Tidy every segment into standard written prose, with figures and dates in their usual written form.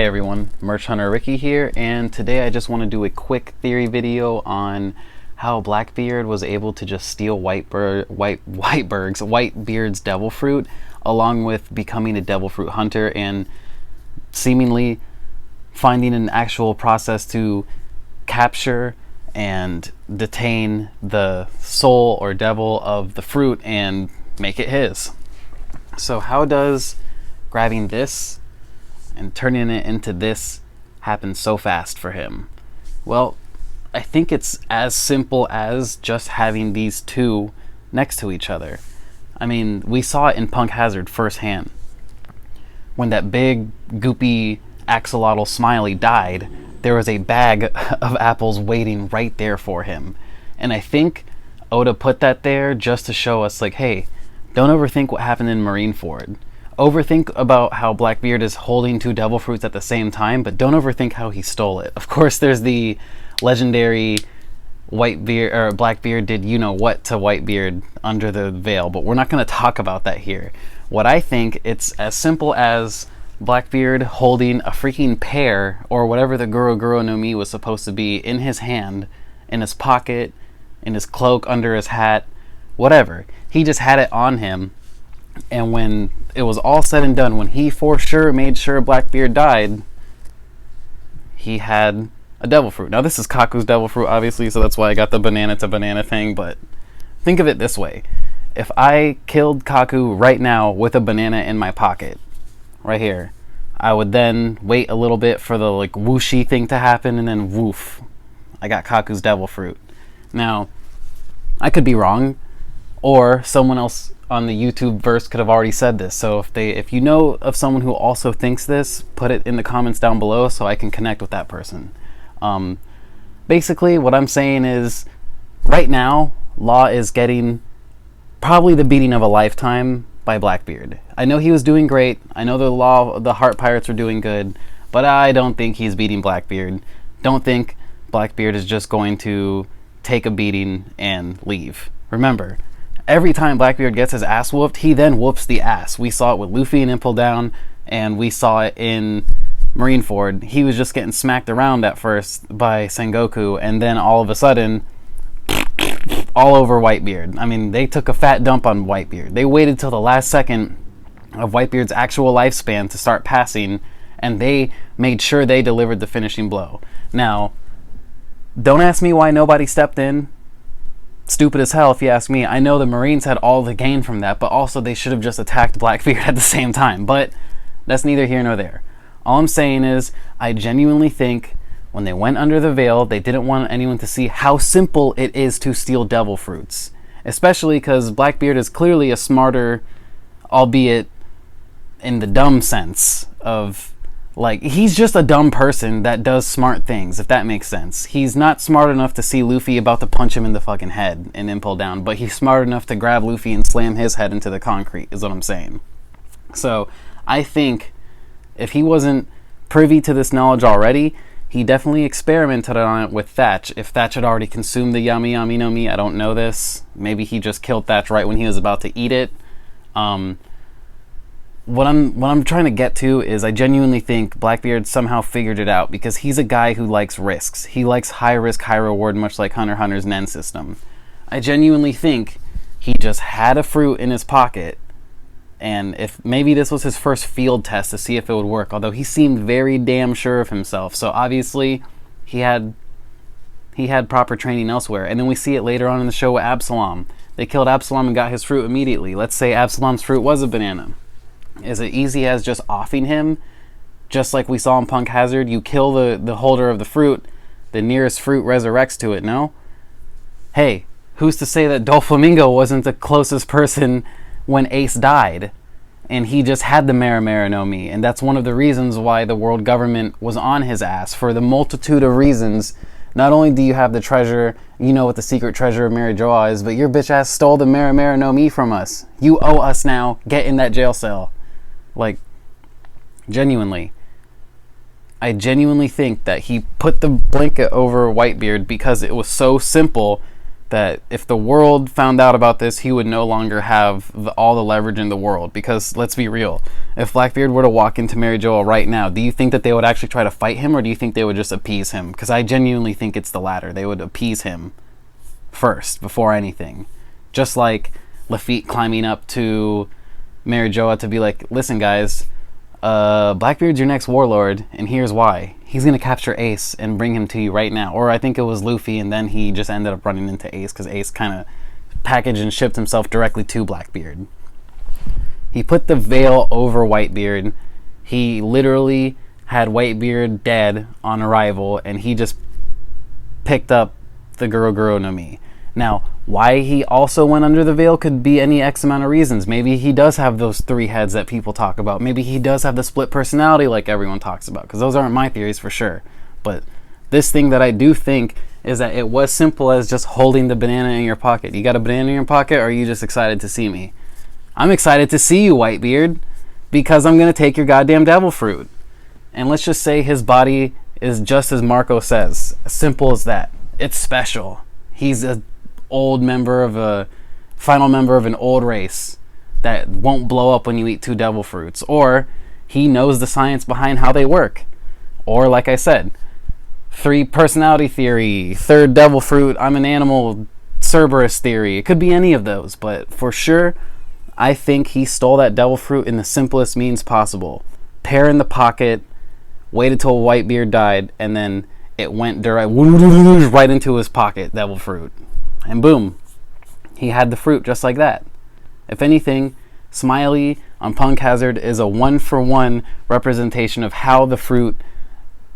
everyone, Merch Hunter Ricky here, and today I just want to do a quick theory video on how Blackbeard was able to just steal Whitebeard's Devilfruit, along with becoming a Devilfruit hunter and seemingly finding an actual process to capture and detain the soul or devil of the fruit and make it his. So how does grabbing this and turning it into this happened so fast for him? Well, I think it's as simple as just having these two next to each other. I mean, we saw it in Punk Hazard firsthand. When that big, goopy, axolotl Smiley died, there was a bag of apples waiting right there for him. And I think Oda put that there just to show us, like, hey, don't overthink what happened in Marineford. Overthink about how Blackbeard is holding two Devilfruits at the same time, but don't overthink how he stole it. Of course, there's the legendary Whitebeard or Blackbeard did you know what to Whitebeard under the veil, but we're not going to talk about that here. What I think, it's as simple as Blackbeard holding a freaking pear or whatever the Guro Guro no Mi was supposed to be in his hand, in his pocket, in his cloak, under his hat, whatever. He just had it on him. And when it was all said and done, when he for sure made sure Blackbeard died, he had a Devilfruit. Now this is Kaku's Devilfruit, obviously, so that's why I got the banana to banana thing, but think of it this way. If I killed Kaku right now with a banana in my pocket, right here, I would then wait a little bit for the like whooshy thing to happen, and then woof, I got Kaku's Devilfruit. Now, I could be wrong, or someone else on the YouTube verse could have already said this. So if you know of someone who also thinks this, put it in the comments down below so I can connect with that person. Basically, what I'm saying is, right now, Law is getting probably the beating of a lifetime by Blackbeard. I know he was doing great. I know the Heart Pirates are doing good, but I don't think he's beating Blackbeard. Don't think Blackbeard is just going to take a beating and leave. Remember, every time Blackbeard gets his ass whooped, he then whoops the ass. We saw it with Luffy and Impel Down, and we saw it in Marineford. He was just getting smacked around at first by Sengoku, and then all of a sudden, all over Whitebeard. I mean, they took a fat dump on Whitebeard. They waited till the last second of Whitebeard's actual lifespan to start passing, and they made sure they delivered the finishing blow. Now, don't ask me why nobody stepped in. Stupid as hell if you ask me. I know the Marines had all the gain from that, but also they should have just attacked Blackbeard at the same time. But that's neither here nor there. All I'm saying is, I genuinely think when they went under the veil, they didn't want anyone to see how simple it is to steal Devilfruits. Especially because Blackbeard is clearly a smarter, albeit in the dumb sense of, like, he's just a dumb person that does smart things, if that makes sense. He's not smart enough to see Luffy about to punch him in the fucking head and Impel Down, but he's smart enough to grab Luffy and slam his head into the concrete, is what I'm saying. So, I think if he wasn't privy to this knowledge already, he definitely experimented on it with Thatch. If Thatch had already consumed the Yami Yami no Mi, I don't know this. Maybe he just killed Thatch right when he was about to eat it. What I'm trying to get to is, I genuinely think Blackbeard somehow figured it out, because he's a guy who likes risks. He likes high risk, high reward, much like Hunter x Hunter's Nen system. I genuinely think he just had a fruit in his pocket, and if maybe this was his first field test to see if it would work, although he seemed very damn sure of himself. So obviously he had proper training elsewhere. And then we see it later on in the show with Absalom. They killed Absalom and got his fruit immediately. Let's say Absalom's fruit was a banana. Is it easy as just offing him? Just like we saw in Punk Hazard, you kill the holder of the fruit, the nearest fruit resurrects to it, no? Hey, who's to say that Doflamingo wasn't the closest person when Ace died, and he just had the Maramara no Mi, and that's one of the reasons why the world government was on his ass, for the multitude of reasons. Not only do you have the treasure, you know what the secret treasure of Mary Joa is, but your bitch ass stole the Maramara no Mi from us. You owe us now. Get in that jail cell. Like, genuinely. I genuinely think that he put the blanket over Whitebeard because it was so simple that if the world found out about this, he would no longer have all the leverage in the world. Because let's be real, if Blackbeard were to walk into Mary Joel right now, do you think that they would actually try to fight him, or do you think they would just appease him? Because I genuinely think it's the latter. They would appease him first before anything. Just like Lafitte climbing up to Mary Joel to be like, listen guys, Blackbeard's your next warlord, and here's why. He's going to capture Ace and bring him to you right now. Or I think it was Luffy, and then he just ended up running into Ace because Ace kind of packaged and shipped himself directly to Blackbeard. He put the veil over Whitebeard. He literally had Whitebeard dead on arrival, and he just picked up the Guro Guro no Mi. Now, why he also went under the veil could be any X amount of reasons. Maybe he does have those 3 heads that people talk about. Maybe he does have the split personality like everyone talks about, because those aren't my theories for sure. But this thing that I do think is that it was simple as just holding the banana in your pocket. You got a banana in your pocket, or are you just excited to see me? I'm excited to see you, Whitebeard, because I'm going to take your goddamn devil fruit. And let's just say his body is just as Marco says. As simple as that. It's special. He's a final member of an old race that won't blow up when you eat 2 devil fruits. Or he knows the science behind how they work. Or like I said, 3 personality theory, 3rd devil fruit, I'm an animal, Cerberus theory. It could be any of those, but for sure I think he stole that devil fruit in the simplest means possible. Pear in the pocket, waited till Whitebeard died, and then it went right into his pocket, devil fruit. And boom, he had the fruit just like that. If anything, Smiley on Punk Hazard is a 1-for-1 representation of how the fruit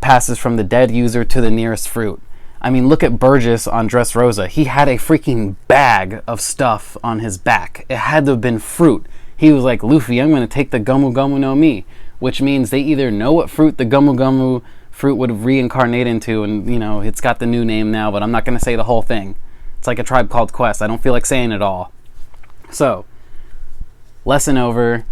passes from the dead user to the nearest fruit. I mean, look at Burgess on Dressrosa. He had a freaking bag of stuff on his back. It had to have been fruit. He was like, Luffy, I'm going to take the Gomu Gomu no Mi, which means they either know what fruit the Gomu Gomu fruit would reincarnate into, and, you know, it's got the new name now, but I'm not going to say the whole thing. It's like A Tribe Called Quest. I don't feel like saying it all. So, lesson over.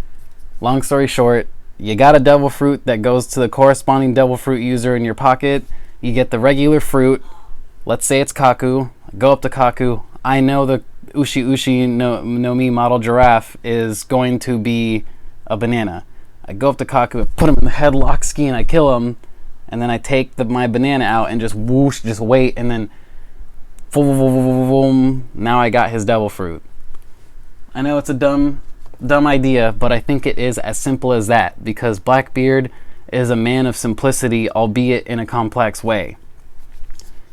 Long story short, you got a devil fruit that goes to the corresponding devil fruit user in your pocket. You get the regular fruit. Let's say it's Kaku. Go up to Kaku. I know the Ushi Ushi no Mi model giraffe is going to be a banana. I go up to Kaku, I put him in the headlock ski, and I kill him. And then I take my banana out and just whoosh, just wait, and then boom, now I got his devil fruit. I know it's a dumb idea, but I think it is as simple as that, because Blackbeard is a man of simplicity, albeit in a complex way.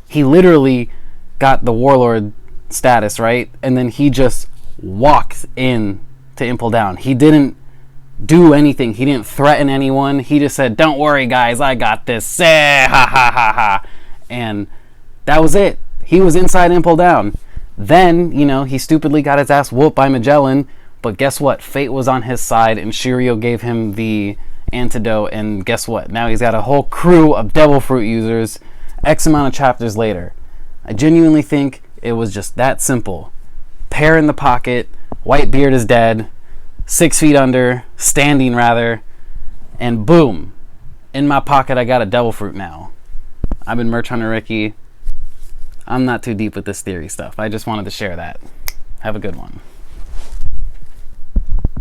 He literally got the warlord status, right? And then he just walked in to Impel Down. He didn't do anything. He didn't threaten anyone. He just said, don't worry guys, I got this. Ha ha ha ha. And that was it. He was inside Impel Down. Then, you know, he stupidly got his ass whooped by Magellan, but guess what? Fate was on his side, and Shiryu gave him the antidote, and guess what? Now he's got a whole crew of devil fruit users X amount of chapters later. I genuinely think it was just that simple. Pear in the pocket, Whitebeard is dead, 6 feet under, standing rather, and boom, in my pocket I got a devil fruit now. I've been Merch Hunter Ricky. I'm not too deep with this theory stuff. I just wanted to share that. Have a good one.